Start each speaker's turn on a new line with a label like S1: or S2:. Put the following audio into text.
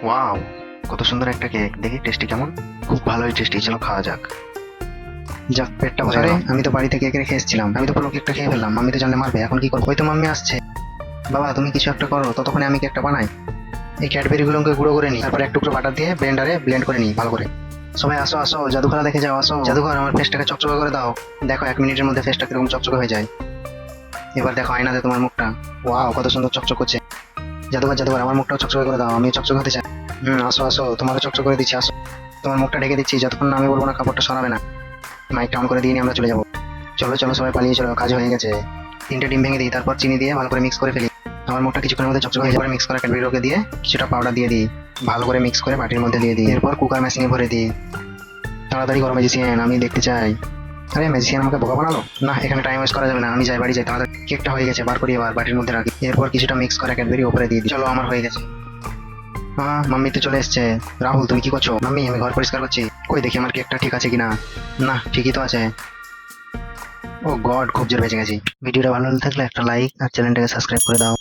S1: Wow, কত সুন্দর একটা কেক! দেখি টেস্টি কেমন। খুব ভালোই টেস্টি, চলো খাওয়া যাক। যাক, পেটটা ভরে গেল। আমি তো বাড়িতে কেক রেখে এসেছিলাম, আমি তো পুরো কেকটা খেয়ে ফেললাম। মাম্মি তো জানলে মারবে, এখন কি করবো? ওই তো মাম্মি আসছে। বাবা, তুমি কিছু একটা করো, ততক্ষণে আমি কেকটা বানাই। এই ক্যাডবেরি গুলোকে গুঁড়ো করে নিই, তারপর এক টুকরো বাটার দিয়ে ব্লেন্ডারে ব্লেন্ড করে নিই ভালো করে। সবাই আসো আসো, জাদুঘর দেখে যাও, আসো জাদুঘর, আমার ফেসটাকে চকচকে করে দাও। দেখো 1 মিনিটের মধ্যে ফেসটা কিরকম চকচকে হয়ে যায়। এবার দেখো আয়নাতে তোমার মুখটা। ওয়াও, কত সুন্দর চকচক করছে। জাদুঘর জাদুঘর, আমার মুখটাও চকচকে করে দাও, আমি চকচকে হতে চাই। আসো আসো, তোমারও চকচক করে দিচ্ছি, আসো। তোমার মুখটা ঢেকে দিচ্ছি, যতক্ষণ না আমি বলবো না কাপড়টা সরাবে না। মাইকটা অন করে দিয়ে নিয়ে আমরা চলে যাবো। চলো চলো, সবাই পালিয়ে চলো, কাজ হয়ে গেছে। 3টে ডিম ভেঙে দিই, তারপর চিনি দিয়ে ভালো করে মিক্স করে ফেলি। আমার মুখটা কিছুক্ষণের মধ্যে চকচকে হয়ে যাবে। মিক্স করা ক্যাডবেরিগুলোকে দিয়ে কিছুটা পাউডার দিয়ে দিই, ভালো করে মিক্স করে বাটির মধ্যে দিয়ে দিই। এরপর কুকার মেশিনে ভরে দিই। তাড়াতাড়ি করো ম্যাজিসিয়ান, আমি দেখতে চাই। আরে ম্যাজিসিয়ান আমাকে বোকা বানালো না, এখানে টাইম ওয়েস্ট করা যাবে না, আমি যাই বাড়ি যাই তাড়াতাড়ি। কেকটা হয়ে গেছে, বার করি এবার বাটির মধ্যে রাখি। এরপর কিছুটা মিক্স করে ক্যাডবেরি উপরে দিয়ে দিই। চলো, আমার হয়ে গেছে। মাম্মি তো চলে এসছে। রাহুল, তুমি কি করছো? মাম্মি, আমি ঘর পরিষ্কার করছি। কই দেখি আমার কেকটা ঠিক আছে কিনা। না, ঠিকই তো আছে। ও গড, খুব জোর বেঁচে গেছি। ভিডিওটা ভালো লাগলে থাকলে একটা লাইক আর চ্যানেলটাকে সাবস্ক্রাইব করে দাও।